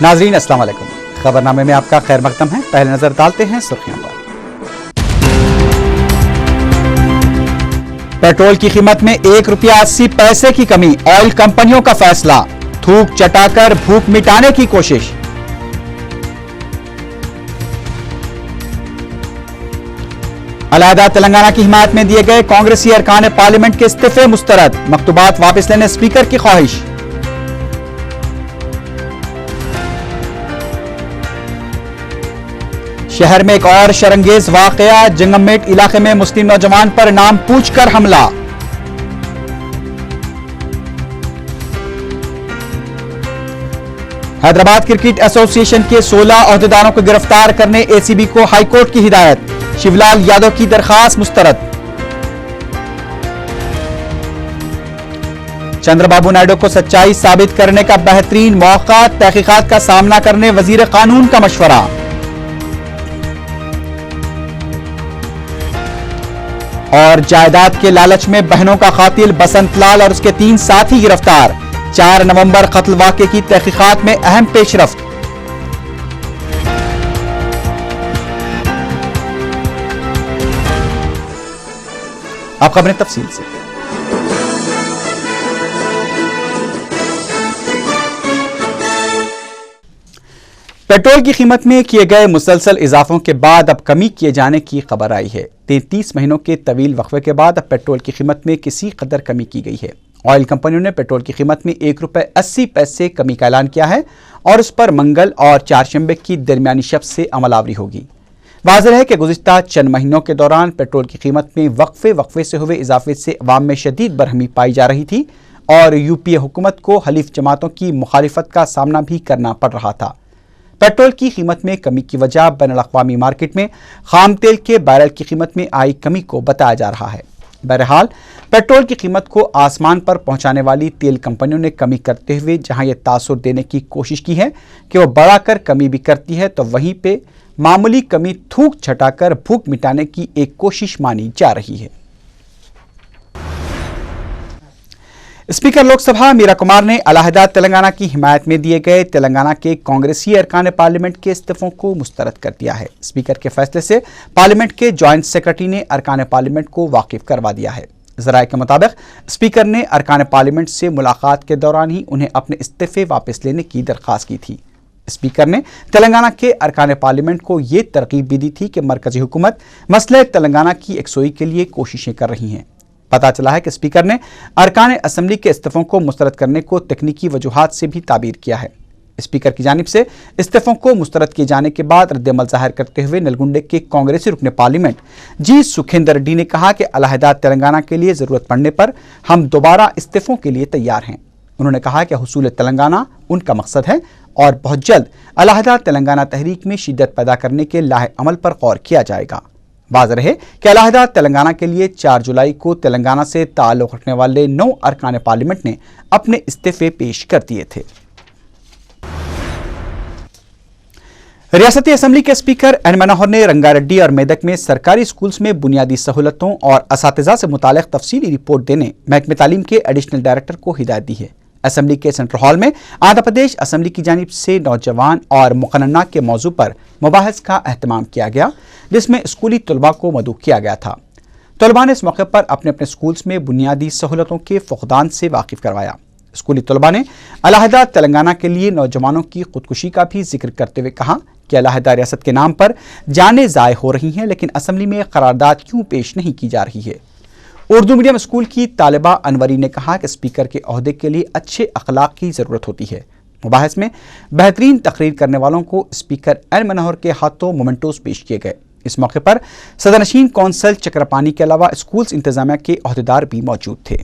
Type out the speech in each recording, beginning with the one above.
नाजरीन अस्सलाम वालेकुम। खबरनामे में आपका खैर मकदम है। पहले नजर डालते हैं सुर्खियों पर। पेट्रोल की कीमत में ₹1.80 की कमी, ऑयल कंपनियों का फैसला। थूक चटाकर भूख मिटाने की कोशिश। अलहदा तेलंगाना की हिमायत में दिए गए कांग्रेसी अरकान पार्लियामेंट के इस्तीफे मुस्तरद, मकतूबात वापस लेने स्पीकर की ख्वाहिश। शहर में एक और शरंगेज वाकया, जंगममेट इलाके में मुस्लिम नौजवान पर नाम पूछकर हमला। हैदराबाद क्रिकेट एसोसिएशन के 16 अहदेदारों को गिरफ्तार करने एसीबी को हाईकोर्ट की हिदायत, शिवलाल यादव की दरखास्त मुस्तरद। चंद्रबाबू नायडू को सच्चाई साबित करने का बेहतरीन मौका, तहकीकात का सामना करने वजीर कानून का मशवरा। और जायदाद के लालच में बहनों का कातिल बसंत लाल और उसके 3 साथी गिरफ्तार, 4 नवंबर कत्ल वाक़े की तहकीकात में अहम पेशरफ्त। अब खबरें तफसील से। पेट्रोल की कीमत में किए गए मुसलसल इजाफों के बाद अब कमी किए जाने की खबर आई है। 33 महीनों के तवील वक्फे के बाद अब पेट्रोल की कीमत में किसी कदर कमी की गई है। ऑयल कंपनियों ने पेट्रोल की कीमत में ₹1.80 कमी का ऐलान किया है और उस पर मंगल और चारशंबे की दरमियानी शब से अमलावरी होगी। वाज़ेह है कि गुज़िश्ता चंद महीनों के दौरान पेट्रोल की कीमत में वक्फे से हुए इजाफे से अवाम में शदीद बरहमी पाई जा रही थी और यूपीए हुकूमत को हलीफ जमातों की मुखालिफत का सामना भी करना पड़ रहा था। पेट्रोल की कीमत में कमी की वजह बैनुल-अक़वामी मार्केट में खाम तेल के बैरल की कीमत में आई कमी को बताया जा रहा है। बहरहाल पेट्रोल की कीमत को आसमान पर पहुंचाने वाली तेल कंपनियों ने कमी करते हुए जहां यह तासुर देने की कोशिश की है कि वह बढ़ाकर कमी भी करती है, तो वहीं पे मामूली कमी थूक छटाकर भूख मिटाने की एक कोशिश मानी जा रही है। स्पीकर लोकसभा मीरा कुमार ने अलहदा तेलंगाना की हिमायत में दिए गए तेलंगाना के कांग्रेसी अरकान पार्लियामेंट के इस्तीफों को मुस्तरद कर दिया है। स्पीकर के फैसले से पार्लियामेंट के जॉइंट सेक्रेटरी ने अरकान पार्लियामेंट को वाकिफ करवा दिया है। ज़राए के मुताबिक स्पीकर ने अरकान पार्लियामेंट से मुलाकात के दौरान ही उन्हें अपने इस्तीफे वापस लेने की दरख्वास्त की थी। स्पीकर ने तेलंगाना के अरकान पार्लियामेंट को ये तरगीब भी दी थी कि मरकजी हुकूमत मसले तेलंगाना की यकसोई के लिए कोशिशें कर रही हैं। पता चला है कि स्पीकर ने अरकान असम्बली के इस्तीफों को मुस्तरद करने को तकनीकी वजूहात से भी ताबीर किया है। स्पीकर की जानिब से इस्तीफों को मुस्तरद किए जाने के बाद रद्दअमल जाहिर करते हुए नलगुंडे के कांग्रेसी रुकने पार्लियामेंट जी सुखेंदर रेड्डी ने कहा कि अलहदा तेलंगाना के लिए जरूरत पड़ने पर हम दोबारा इस्तीफों के लिए तैयार हैं। उन्होंने कहा कि हुसूल तेलंगाना उनका मकसद है और बहुत जल्द अलहदा तेलंगाना तहरीक में शिद्दत पैदा करने के लाहे अमल पर गौर किया जाएगा। वाज़ेह रहे कि अलहदा तेलंगाना के लिए 4 जुलाई को तेलंगाना से ताल्लुक़ रखने वाले 9 अरकान पार्लियामेंट ने अपने इस्तीफे पेश कर दिए थे। रियासती असम्बली के स्पीकर एन मनोहर ने रंगारेड्डी और मेदक में सरकारी स्कूल्स में बुनियादी सहूलतों और असातिज़ा से मुताल्लिक़ तफसीली रिपोर्ट देने महकमे तालीम के एडिशनल डायरेक्टर को हिदायत दी है। असम्बली के सेंट्रल हॉल में आंध्र प्रदेश असम्बली की जानिब से नौजवान और मुक़न्ना के मौजू पर मुबाहिस का अहतमाम किया गया, जिसमें स्कूली तलबा को मदऊ किया गया था। तलबा ने इस मौके पर अपने अपने स्कूल्स में बुनियादी सहूलतों के फुक़दान से वाकिफ करवाया। स्कूली तलबा ने अलहदा तेलंगाना के लिए नौजवानों की खुदकुशी का भी जिक्र करते हुए कहा कि अलहदा रियासत के नाम पर जानें ज़ाय हो रही हैं, लेकिन असम्बली में करारदाद क्यों पेश नहीं की जा रही है। उर्दू मीडियम स्कूल की तालिबा अनवरी ने कहा कि स्पीकर के ओहदे के लिए अच्छे अखलाक की ज़रूरत होती है। मुबाहिस में बेहतरीन तकरीर करने वालों को स्पीकर एन मनोहर के हाथों मोमेंटोज पेश किए गए। इस मौके पर सदरनशीन कौंसल चक्रपानी के अलावा स्कूल्स इंतजामिया के ओहदेदार भी मौजूद थे।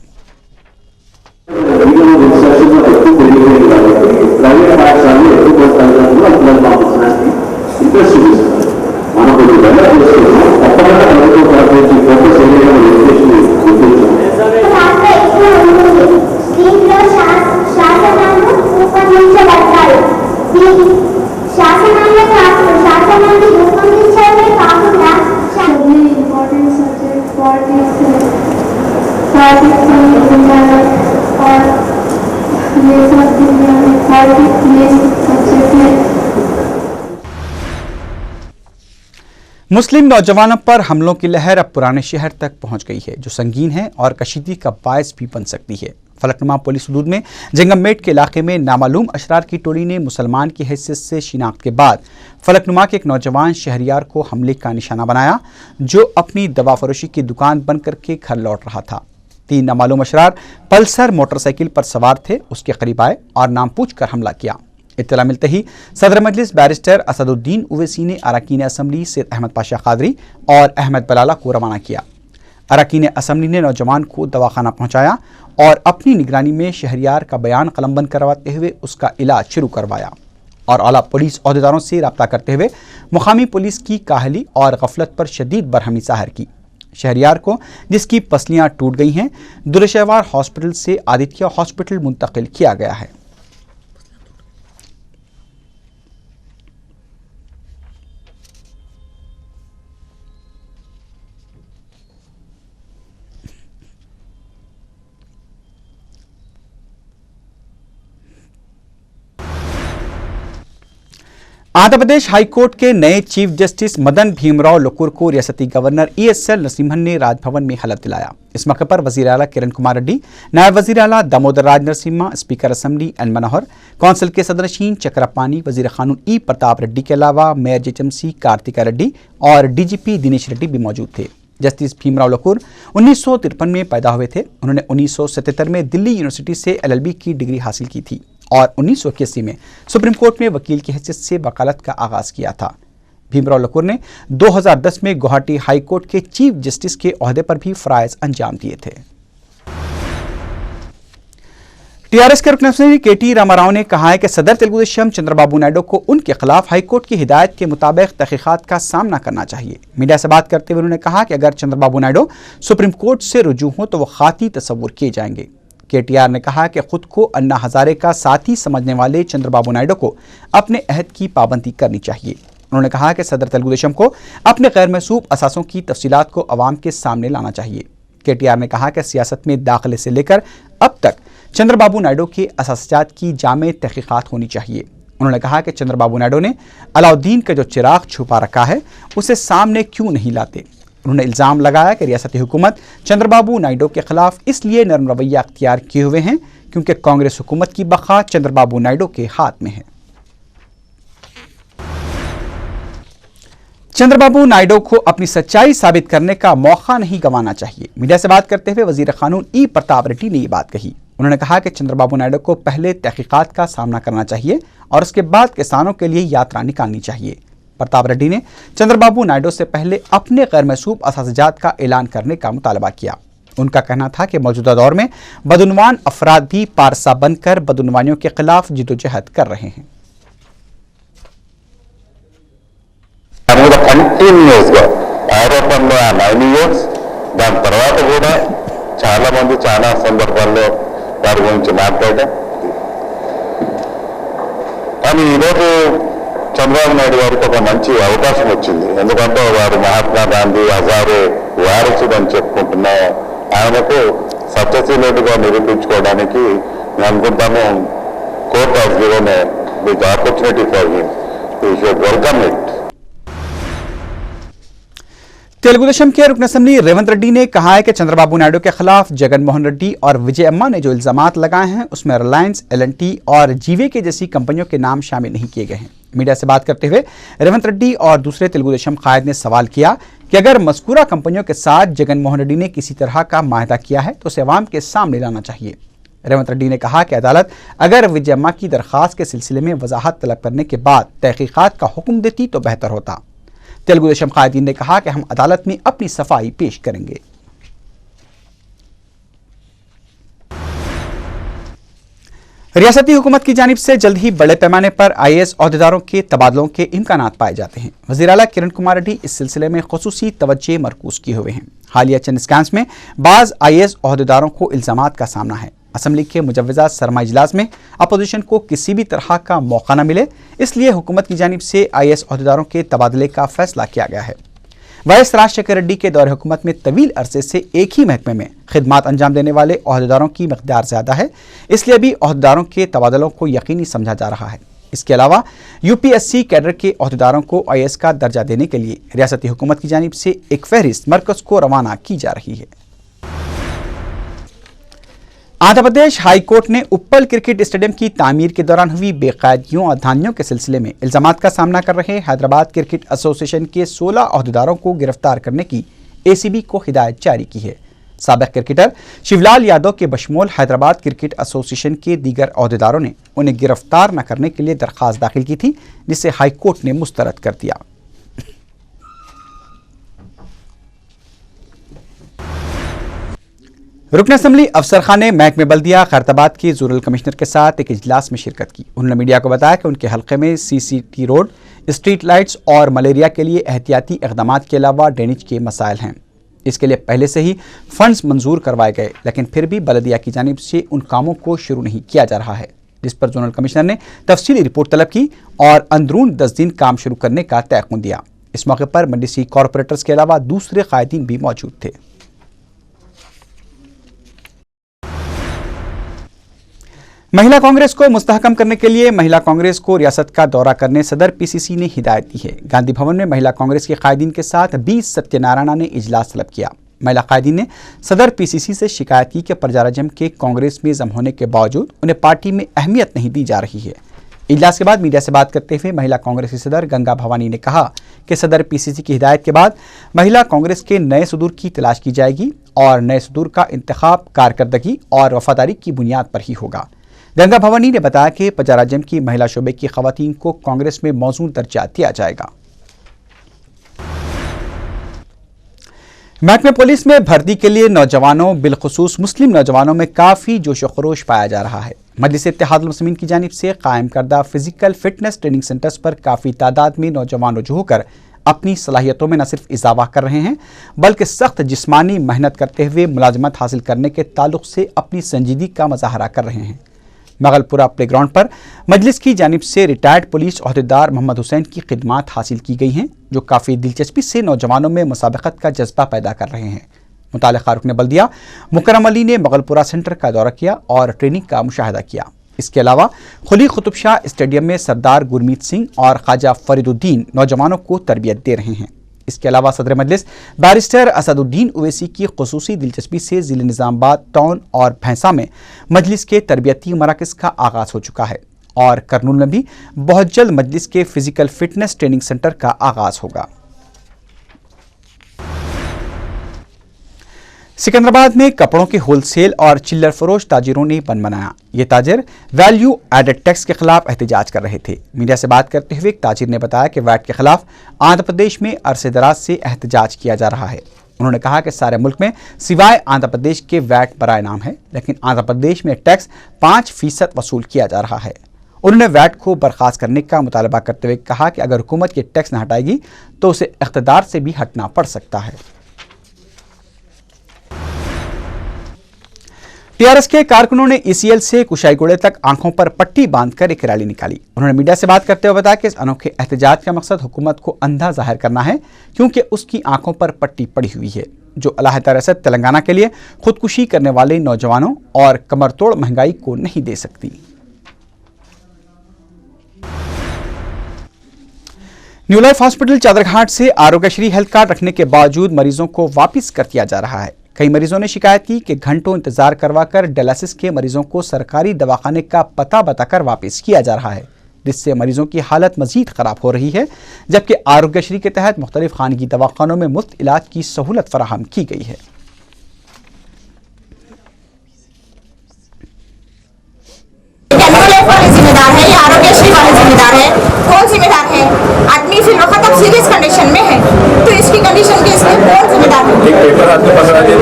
और ये सब ये सब्जेक्ट में मुस्लिम नौजवानों पर हमलों की लहर अब पुराने शहर तक पहुंच गई है, जो संगीन है और कशीदगी का बायस भी बन सकती है। फलकनुमा पुलिस हदूद में जंगममेट के इलाके में नामालूम अशरार की टोली ने मुसलमान की हैसियत से शिनाख्त के बाद फलकनुमा के एक नौजवान शहरियार को हमले का निशाना बनाया, जो अपनी दवा फरोशी की दुकान बंद करके घर लौट रहा था। 3 नामालूम अशरार पल्सर मोटरसाइकिल पर सवार थे, उसके करीब आए और नाम पूछकर हमला किया। इत्तला मिलते ही सदर मजलिस बैरिस्टर असदुद्दीन ओवैसी ने अरकान असम्बली सैयद अहमद पाशा कादरी और अहमद बलाला को रवाना किया। अरकान असम्बली ने नौजवान को दवाखाना पहुंचाया और अपनी निगरानी में शहरियार का बयान कलमबंद करवाते हुए उसका इलाज शुरू करवाया और आला पुलिस अहदेदारों से रब्ता करते हुए मुकामी पुलिस की काहली और गफलत पर शदीद बरहमी जाहिर की। शहरियार को, जिसकी पसलियां टूट गई हैं, दुरेशवार हॉस्पिटल से आदित्य हॉस्पिटल मुंतकिल किया गया है। आंध्र प्रदेश हाईकोर्ट के नए चीफ जस्टिस मदन भीमराव लोकुर को रियासती गवर्नर ESL नरसिम्हन ने राजभवन में हलफ दिलाया। इस मौके पर वजीर आला किरण कुमार रेड्डी, नायब वजीर आला दामोदर राज नरसिम्हा, स्पीकर असम्बली एन मनोहर, कौंसिल के सदरशीन चक्रपानी, वजीर कानून E प्रताप रेड्डी के अलावा मेयर JHMC कार्तिका रेड्डी और DGP दिनेश रेड्डी भी मौजूद थे। जस्टिस भीमराव लोकुर 1953 में पैदा हुए थे। उन्होंने 1977 में दिल्ली यूनिवर्सिटी से LLB की डिग्री हासिल की थी और 1981 में सुप्रीम कोर्ट में वकील की हैसियत से वकालत का आगाज किया था। भीमराव लोकुर ने 2010 में गुवाहाटी हाई कोर्ट के चीफ जस्टिस के ओहदे पर भी फराइज अंजाम दिए थे। टीआरएस के रुकन KT रामाराव ने कहा है कि सदर तेलुगु देशम चंद्रबाबू नायडू को उनके खिलाफ हाईकोर्ट की हिदायत के मुताबिक तहकीकात का सामना करना चाहिए। मीडिया से बात करते हुए उन्होंने कहा कि अगर चंद्रबाबू नायडू सुप्रीम कोर्ट से रुजू हो तो वह खाती तस्वुर किए जाएंगे। KTR ने कहा कि खुद को अन्ना हजारे का साथी समझने वाले चंद्रबाबू नायडू को अपने अहद की पाबंदी करनी चाहिए। उन्होंने कहा कि सदर तेलुगु देशम को अपने गैर महसूब असासों की तफसीलात को अवाम के सामने लाना चाहिए। KTR ने कहा कि सियासत में दाखिले से लेकर अब तक चंद्रबाबू नायडू के असासात की जामे तहकीकात होनी चाहिए। उन्होंने कहा कि चंद्रबाबू नायडू ने अलाउद्दीन का जो चिराग छुपा रखा है उसे सामने क्यों नहीं लाते। उन्होंने इल्जाम लगाया कि रियासती हुकूमत चंद्रबाबू नायडू के खिलाफ इसलिए नरम रवैया अख्तियार किए हुए हैं क्योंकि कांग्रेस हुकूमत की बका चंद्रबाबू नायडू के हाथ में है। चंद्रबाबू नायडू को अपनी सच्चाई साबित करने का मौका नहीं गंवाना चाहिए। मीडिया से बात करते हुए वजीर कानून E प्रताप रेड्डी ने ये बात कही। उन्होंने कहा कि चंद्रबाबू नायडू को पहले तहकीकात का सामना करना चाहिए और उसके बाद किसानों के लिए यात्रा निकालनी चाहिए। प्रताप रेड्डी ने चंद्रबाबू नायडू से पहले अपने गैर महसूब असासाजात का ऐलान करने का मुतालबा किया। उनका कहना था कि मौजूदा दौर में बदउनवान अफराद भी पारसा बनकर बदउनवानियों के खिलाफ जिदोजहद कर रहे हैं। కంటిన్యూస్గా ఆరోపణలు ఆ 9 ఇయర్స్ దాని తర్వాత కూడా చాలా మంది చాలా సందర్భాల్లో వారి గురించి మాట్లాడడం, కానీ ఈరోజు చంద్రబాబు నాయుడు గారికి ఒక మంచి అవకాశం వచ్చింది. ఎందుకంటే వారు మహాత్మా గాంధీ హజారే వారసుడు అని చెప్పుకుంటున్న ఆయనకు సత్యశీలుడిగా నిరూపించుకోవడానికి నేను అనుకుంటాను court has given big opportunity for him. We should welcome it. Telugu Desam के रुकन असम्बली रेवंत रेड्डी ने कहा है कि चंद्रबाबू नायडू के खिलाफ जगन मोहन रेड्डी और विजय अम्मा ने जो इल्जामात लगाए हैं उसमें रिलायंस, L&T और GVK जैसी कंपनियों के नाम शामिल नहीं किए गए हैं। मीडिया से बात करते हुए रेवंत रेड्डी और दूसरे तेलुगु देशम कायद ने सवाल किया कि अगर मज़कूरा कंपनियों के साथ जगन मोहन रेड्डी ने किसी तरह का माहदा किया है तो उसे अवाम के सामने लाना चाहिए। रेवंत रेड्डी ने कहा कि अदालत अगर विजय अम्मा की दरख्वास्त के सिलसिले में वजाहत तलब करने के बाद तहकीकात का हुक्म देती तो बेहतर होता। तेलुगु देशम कायदीन ने कहा कि हम अदालत में अपनी सफाई पेश करेंगे। रियासती हुकूमत की जानिब से जल्द ही बड़े पैमाने पर IAS अहदेदारों के तबादलों के इम्कानात पाए जाते हैं। वज़ीर आला किरण कुमार रेड्डी इस सिलसिले में खुसूसी तवज्जे मरकूज किए हुए हैं। हालिया चंद स्कैम्स में बाज़ IAS अहदेदारों को इल्जामात का सामना है। असम्बली के मुजव्वज़ा सरमा इजलास में अपोजिशन को किसी भी तरह का मौका न मिले, इसलिए हुकूमत की जानिब से IAS अहदेदारों के तबादले का फैसला किया गया है। वाइस राजशेखर रेड्डी के दौरे हुकूमत में तवील अरसे से एक ही महकमे में खिदमात अंजाम देने वाले अहदेदारों की मकदार ज़्यादा है, इसलिए भी अहदेदारों के तबादलों को यकीनी समझा जा रहा है। इसके अलावा यूपीएससी कैडर के ओहदेदारों को आईएएस का दर्जा देने के लिए रियासती हुकूमत की जानिब से एक फहरिस्त मरकज को रवाना की जा रही है। आंध्र प्रदेश हाई कोर्ट ने उप्पल क्रिकेट स्टेडियम की तामीर के दौरान हुई बेकायदगियों और धांधलियों के सिलसिले में इल्जामात का सामना कर रहे हैदराबाद क्रिकेट एसोसिएशन के 16 ओहदेदारों को गिरफ्तार करने की एसीबी को हिदायत जारी की है। साबिक क्रिकेटर शिवलाल यादव के बशमूल हैदराबाद क्रिकेट एसोसिएशन के दीगर ओहदेदारों ने उन्हें गिरफ्तार न करने के लिए दरख्वास्त दाखिल की थी, जिसे हाई कोर्ट ने मुस्तरद कर दिया। रुकन असम्बली अफसर खान ने महकमे बल्दिया खैरताबाद के जोनल कमिश्नर के साथ एक इजलास में शिरकत की। उन्होंने मीडिया को बताया कि उनके हल्के में सीसीटी रोड, स्ट्रीट लाइट्स और मलेरिया के लिए एहतियाती इक़दाम के अलावा ड्रेनेज के मसाइल हैं। इसके लिए पहले से ही फंड्स मंजूर करवाए गए, लेकिन फिर भी बल्दिया की जानिब से उन कामों को शुरू नहीं किया जा रहा है, जिस पर जोनल कमिश्नर ने तफसीली रिपोर्ट तलब की और अंदरून 10 दिन काम शुरू करने का तयक़ुन दिया। इस मौके पर मजलिसी कॉरपोरेटर्स के अलावा दूसरे कायदीन भी मौजूद थे। महिला कांग्रेस को मुस्तहकम करने के लिए महिला कांग्रेस को रियासत का दौरा करने सदर पीसीसी ने हिदायत दी है। गांधी भवन में महिला कांग्रेस के कायदीन के साथ 20 सत्यनारायणा ने इजलास तलब किया। महिला कायदीन ने सदर पीसीसी से शिकायत की कि प्रजाराजम के कांग्रेस में जम होने के बावजूद उन्हें पार्टी में अहमियत नहीं दी जा रही है। इजलास के बाद मीडिया से बात करते हुए महिला कांग्रेस की सदर गंगा भवानी ने कहा कि सदर पीसीसी की हिदायत के बाद महिला कांग्रेस के नए सदूर की तलाश की जाएगी और नए सदूर का इंतखाब कारकर्दगी और वफादारी की बुनियाद पर ही होगा। गंगा भवानी ने बताया कि प्रजाराजम की महिला शोबे की खवातीन को कांग्रेस में मौजूद दर्जा दिया जाएगा। महकमे पुलिस में भर्ती के लिए नौजवानों बिलखुसूस मुस्लिम नौजवानों में काफ़ी जोश व खरोश पाया जा रहा है। मजलिस इत्तेहादुल मुस्लिमीन की जानिब से कायम करदा फिजिकल फिटनेस ट्रेनिंग सेंटर्स पर काफ़ी तादाद में नौजवान रुजू होकर अपनी सलाहियतों में न सिर्फ इजाफा कर रहे हैं, बल्कि सख्त जिस्मानी मेहनत करते हुए मुलाजमत हासिल करने के ताल्लुक से अपनी संजीदगी का मुजाहरा कर रहे हैं। मगलपुरा प्लेग्राउंड पर मजलिस की जानिब से रिटायर्ड पुलिस ओहदेदार मोहम्मद हुसैन की खिदमात हासिल की गई हैं, जो काफ़ी दिलचस्पी से नौजवानों में मुसाबकत का जज्बा पैदा कर रहे हैं। मुतालिका रुकन बल्दिया मुकरम अली ने मगलपुरा सेंटर का दौरा किया और ट्रेनिंग का मुशाहिदा किया। इसके अलावा खुली कुतुब शाह स्टेडियम में सरदार गुरमीत सिंह और ख्वाजा फरीदुद्दीन नौजवानों को तरबियत दे रहे हैं। इसके अलावा सदर मजलिस बैरिस्टर असदुद्दीन ओवैसी की खुसूसी दिलचस्पी से जिले निजामाबाद टाउन और भैंसा में मजलिस के तरबियती मराकज़ का आगाज़ हो चुका है और करनूल में भी बहुत जल्द मजलिस के फिजिकल फिटनेस ट्रेनिंग सेंटर का आगाज़ होगा। सिकंदराबाद में कपड़ों के होलसेल और चिल्लर फरोश ताजिरों ने बंद बनाया। ये ताजिर वैल्यू एडेड टैक्स के खिलाफ एहतजाज कर रहे थे। मीडिया से बात करते हुए एक ताजिर ने बताया कि वैट के खिलाफ आंध्र प्रदेश में अरसे दराज से एहतजाज किया जा रहा है। उन्होंने कहा कि सारे मुल्क में सिवाय आंध्र प्रदेश के वैट बराए नाम है, लेकिन आंध्र प्रदेश में टैक्स 5% वसूल किया जा रहा है। उन्होंने वैट को बर्खास्त करने का मुतालबा करते हुए कहा कि अगर हुकूमत ये टैक्स न हटाएगी तो उसे इख्तिदार से भी हटना पड़ सकता है। टीआरएस के कारकुनों ने ईसीएल से कुशाईगुड़े तक आंखों पर पट्टी बांधकर एक रैली निकाली। उन्होंने मीडिया से बात करते हुए बताया कि इस अनोखे एहतजाज का मकसद हुकूमत को अंधा जाहिर करना है, क्योंकि उसकी आंखों पर पट्टी पड़ी हुई है, जो अलहदा रियासत तेलंगाना के लिए खुदकुशी करने वाले नौजवानों और कमरतोड़ महंगाई को नहीं दे सकती। न्यू लाइफ हॉस्पिटल चादरघाट से आरोग्यश्री हेल्थ कार्ड रखने के बावजूद मरीजों को वापस कर दिया जा रहा है। कई मरीजों ने शिकायत की कि घंटों इंतजार करवाकर डायलिसिस के मरीजों को सरकारी दवाखाने का पता बताकर वापस किया जा रहा है, जिससे मरीजों की हालत मजीद खराब हो रही है, जबकि आरोग्यश्री के तहत मुख्तलिफ खानगी दवाखानों में मुफ्त इलाज की सहूलत फराहम की गई है। जिम्मेदार है या आरोग्यश्री वाले जिम्मेदार है? कौन जिम्मेदार है? आदमी फिर वक्त अब सीरियस कंडीशन में है, तो इसकी कंडीशन के इसमें कौन जिम्मेदार है?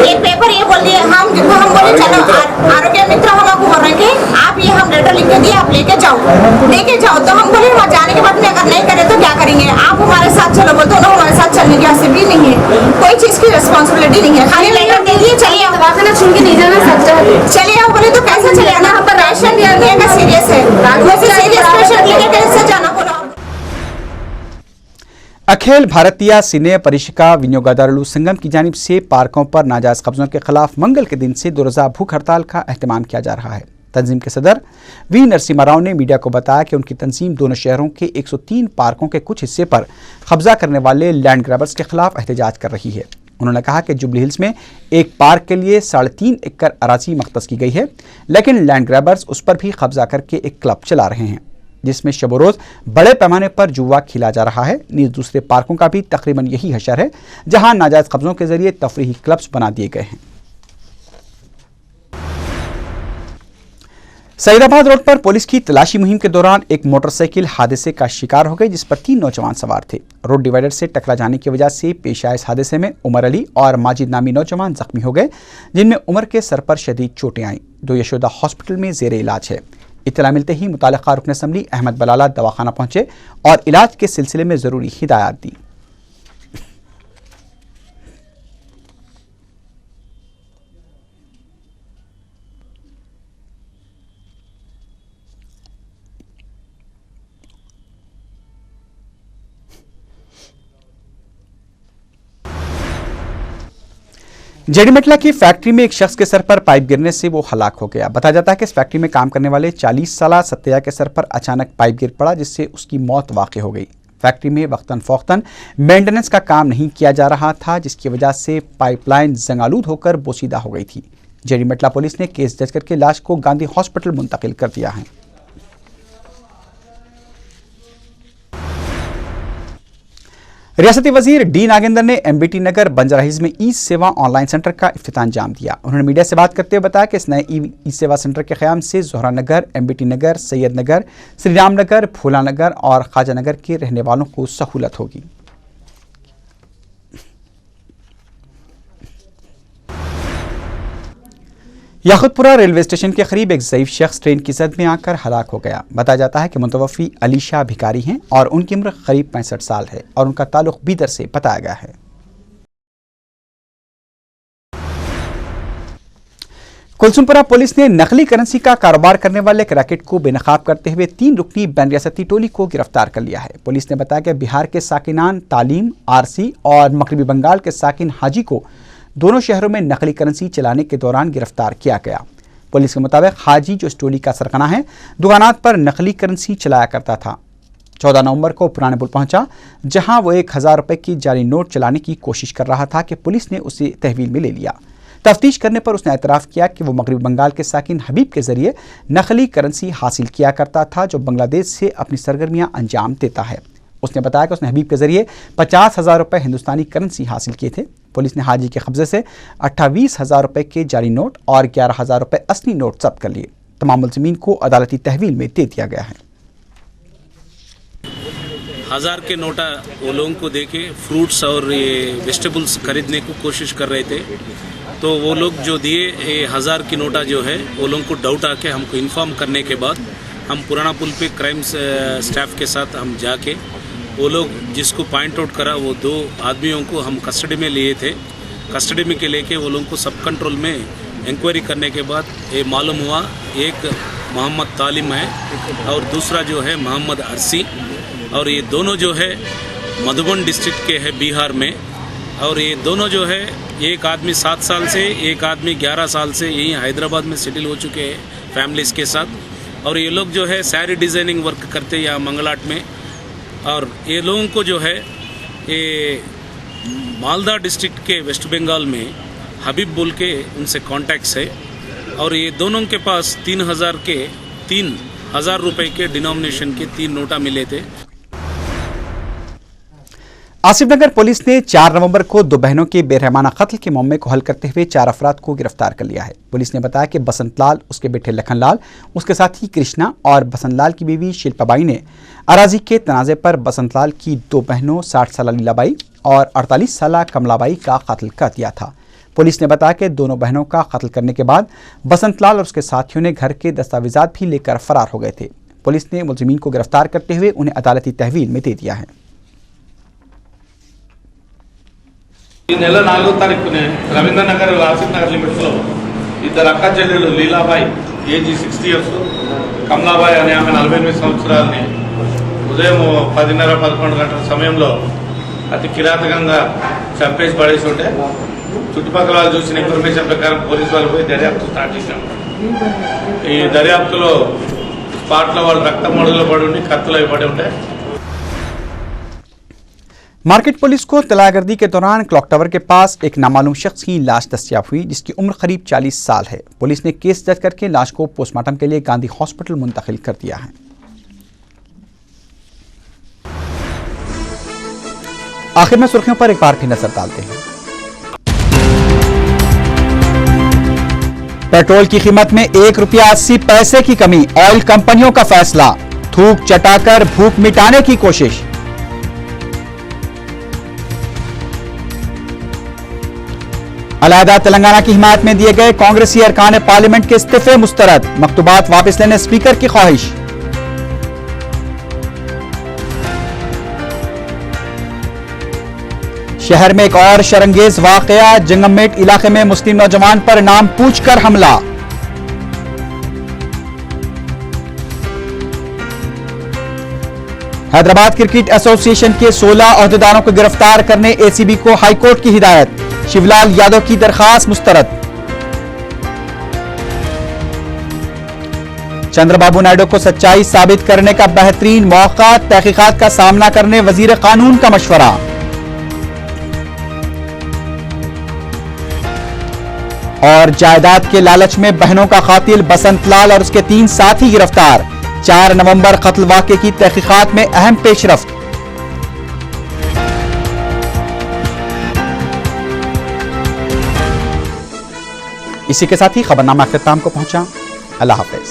एक पेपर ये बोल दिए, हम बोले चलो आरोग्य मित्र हम आपको बोल रहे हैं कि आप ये हम लेटर लिख के दिए, आप लेके जाओ। तो हम बोले वहाँ जाने के बाद में अगर नहीं करे तो क्या करेंगे? आप हमारे साथ चलो बोलते हो ना, हमारे साथ चलने की हासिल भी नहीं है, कोई चीज की रिस्पॉन्सिबिलिटी नहीं है, खाली लेटर दे दिए चलिए दवाखाना चुन के नहीं जाना सकता है, चलिए आप बोले तो कैसे चले आना? यहाँ पर राशन दिया का सीरियस है, सीरियस पेशेंट लेके कैसे जाना? बोलो। अखिल भारतीय सिने परिषिका विनियोगदारुल संगम की जानिब से पार्कों पर नाजायज कब्जों के खिलाफ मंगल के दिन से 2 रोज़ा भूख हड़ताल का एहतमाम किया जा रहा है। तंजीम के सदर वी नरसिम्हा राव ने मीडिया को बताया कि उनकी तंजीम दोनों शहरों के 103 पार्कों के कुछ हिस्से पर कब्जा करने वाले लैंड ग्रैबर्स के खिलाफ एहतजाज कर रही है। उन्होंने कहा कि जुबली हिल्स में एक पार्क के लिए 3.5 एकड़ अराजी मख्तस की गई है, लेकिन लैंड ग्रैबर्स उस पर भी कब्जा करके एक क्लब चला रहे हैं जिसमें शब रोज बड़े पैमाने पर जुआ खेला जा रहा है। नीज दूसरे पार्कों का भी तकरीबन यही हशर है जहां नाजायज कब्जों के जरिए तफरीही क्लब्स बना दिए गए हैं। सईदाबाद रोड पर पुलिस की तलाशी मुहिम के दौरान एक मोटरसाइकिल हादसे का शिकार हो गई जिस पर 3 नौजवान सवार थे। रोड डिवाइडर से टकरा जाने की वजह से पेश आए इस हादसे में उमर अली और माजिद नामी नौजवान जख्मी हो गए, जिनमें उमर के सर पर शदीद चोटें आईं। 2 यशोदा हॉस्पिटल में जेर इलाज है। इत्तला मिलते ही मुतालिका रुकन असम्बली अहमद बलाला दवाखाना पहुंचे और इलाज के सिलसिले में जरूरी हिदायत दी। जेडीमेटला की फैक्ट्री में एक शख्स के सर पर पाइप गिरने से वो हलाक हो गया। बताया जाता है कि इस फैक्ट्री में काम करने वाले 40 साला सत्या के सर पर अचानक पाइप गिर पड़ा जिससे उसकी मौत वाक़ हो गई। फैक्ट्री में वक्तन फ़ौक़तन मेंटेनेंस का काम नहीं किया जा रहा था जिसकी वजह से पाइपलाइन जंगालूद होकर बोसीदा हो गई थी। जेडीमेटला पुलिस ने केस दर्ज करके लाश को गांधी हॉस्पिटल मुंतकिल कर दिया है। रियासती वजीर डी नागेंद्र ने एमबीटी नगर बंजारा हिल्स में ई सेवा ऑनलाइन सेंटर का इफ्तिताम दिया। उन्होंने मीडिया से बात करते हुए बताया कि इस नए ई सेवा सेंटर के क़याम से जोहरा नगर, एमबीटी नगर, सैयद नगर, श्री राम नगर, फूला नगर और ख्वाजा नगर के रहने वालों को सहूलत होगी। याकुतपुरा रेलवे स्टेशन के करीब एक ज़ईफ शख्स ट्रेन की जद में आकर हलाक हो गया। बताया जाता है कि मुतवफ़ी अली शाह भिकारी हैं और उनकी उम्र करीब 65 साल है और उनका ताल्लुक बीदर से बताया गया है। कुलसुमपुरा पुलिस ने नकली करेंसी का कारोबार करने वाले एक रैकेट को बेनकाब करते हुए 3 रुकनी बैन रियासती टोली को गिरफ्तार कर लिया है। पुलिस ने बताया कि बिहार के साकिनान तालीम, आरसी और मगरबी बंगाल के साकिन हाजी को दोनों शहरों में नकली करेंसी चलाने के दौरान गिरफ्तार किया गया। पुलिस के मुताबिक हाजी जो इस टोली का सरगना है, दुकानात पर नकली करेंसी चलाया करता था। 14 नवंबर को पुराने पुल पहुंचा जहां वो 1000 रुपए की जाली नोट चलाने की कोशिश कर रहा था कि पुलिस ने उसे तहवील में ले लिया। तफ्तीश करने पर उसने एतराफ़ किया कि वो मगरबी बंगाल के साकिन हबीब के जरिए नकली करेंसी हासिल किया करता था जो बांग्लादेश से अपनी सरगर्मियां अंजाम देता है। उसने बताया कि उसने हबीब के जरिए 50,000 रुपये हिंदुस्तानी करेंसी हासिल किए थे। पुलिस ने हाजी के कब्जे से 28,000 रुपये के जाली नोट और 11,000 रुपये असली नोट जब्त कर लिए। तमाम मुलजिमीन को अदालती तहवील में दे दिया गया है। 1000 के नोटा वो लोगों को देके फ्रूट्स और ये वेजिटेबल्स खरीदने को कोशिश कर रहे थे, तो वो लोग जो दिए 1000 की नोटा जो है वो लोगों को डाउट आके हमको इन्फॉर्म करने के बाद हम पुराना पुल पे क्राइम स्टाफ के साथ हम जाके वो लोग जिसको पॉइंट आउट करा वो 2 आदमियों को हम कस्टडी में लिए थे। कस्टडी में के लेके वो लोगों को सब कंट्रोल में इंक्वायरी करने के बाद ये मालूम हुआ एक मोहम्मद तालिम है और दूसरा जो है मोहम्मद अरसी, और ये दोनों जो है मधुबन डिस्ट्रिक्ट के है बिहार में, और ये दोनों जो है एक आदमी 7 साल से, एक आदमी 11 साल से यहीं हैदराबाद में सेटल हो चुके हैं फैमिलीज़ के साथ। और ये लोग जो है सारी डिज़ाइनिंग वर्क करते हैं यहाँ मंगलाट में। और ये लोगों को जो है ये मालदा डिस्ट्रिक्ट के वेस्ट बंगाल में हबीब बोल के उनसे कॉन्टैक्ट्स है, और ये दोनों के पास 3,000 रुपए के डिनोमिनेशन के 3 नोटा मिले थे। आसिफ नगर पुलिस ने 4 नवंबर को 2 बहनों के बेरहमाना कत्ल के मामले को हल करते हुए 4 अफराद को गिरफ्तार कर लिया है। पुलिस ने बताया कि बसंत लाल, उसके बेटे लखन लाल, उसके साथी कृष्णा और बसंत लाल की बीवी शिल्पाबाई ने अराजी के तनाज़े पर बसंत लाल की 2 बहनों 60 साला लीलाबाई और 48 साला कमलाबाई का कत्ल कर दिया था। पुलिस ने बताया कि दोनों बहनों का कत्ल करने के बाद बसंत लाल और उसके साथियों ने घर के दस्तावेजात भी लेकर फरार हो गए थे। पुलिस ने मुलजिमीन को गिरफ्तार करते हुए उन्हें अदालती तहवील में दे दिया है। ఈ నెల 4వ తారీఖునే రవీంద్ర నగర్ ఆసిఫ్ నగర్ లిమిట్స్లో 2 అక్క చెల్లెళ్ళు లీలాబాయి ఏజీ 60 ఇయర్స్, కమలాబాయి అనే ఆమె 48 సంవత్సరాలని ఉదయం 10:30-11 గంటల సమయంలో అతి కిరాతకంగా చంపేసి పడేసి ఉంటే చుట్టుపక్కల వాళ్ళు చూసిన ఇన్ఫర్మేషన్ ప్రకారం పోలీసు వాళ్ళు పోయి దర్యాప్తు స్టార్ట్ చేశాం। ఈ దర్యాప్తులో స్పాట్లో వాళ్ళు రక్త మడుగులో పడి ఉండి కత్తులు అవి పడి ఉంటాయి. मार्केट पुलिस को तलागर्दी के दौरान क्लॉक टावर के पास एक नामालूम शख्स की लाश दस्तियाब हुई जिसकी उम्र करीब 40 साल है। पुलिस ने केस दर्ज करके लाश को पोस्टमार्टम के लिए गांधी हॉस्पिटल मुंतकिल कर दिया है। आखिर में सुर्खियों पर एक बार फिर नजर डालते हैं। पेट्रोल की कीमत में ₹1.80 की कमी, ऑयल कंपनियों का फैसला, थूक चटाकर भूख मिटाने की कोशिश। अलहदा तेलंगाना की हिमायत में दिए गए कांग्रेसी अरकान पार्लियामेंट के इस्तीफे मुस्तरद, मकतूबात वापस लेने स्पीकर की ख्वाहिश। शहर में एक और शरंगेज वाकया, जंगममेट इलाके में मुस्लिम नौजवान पर नाम पूछकर हमला। हैदराबाद क्रिकेट एसोसिएशन के 16 अहदेदारों को गिरफ्तार करने एसीबी को हाईकोर्ट की हिदायत, शिवलाल यादव की दरखास्त मुस्तरद। चंद्रबाबू नायडू को सच्चाई साबित करने का बेहतरीन मौका, तहकीकात का सामना करने वजीर कानून का मशवरा। और जायदाद के लालच में बहनों का कातिल बसंत लाल और उसके 3 साथी गिरफ्तार, 4 नवंबर कत्ल वाक़े की तहकीकात में अहम पेशरफ्त। इसी के साथ ही खबरनामा अख्ताम को पहुंचा। अल्लाह हाफिज।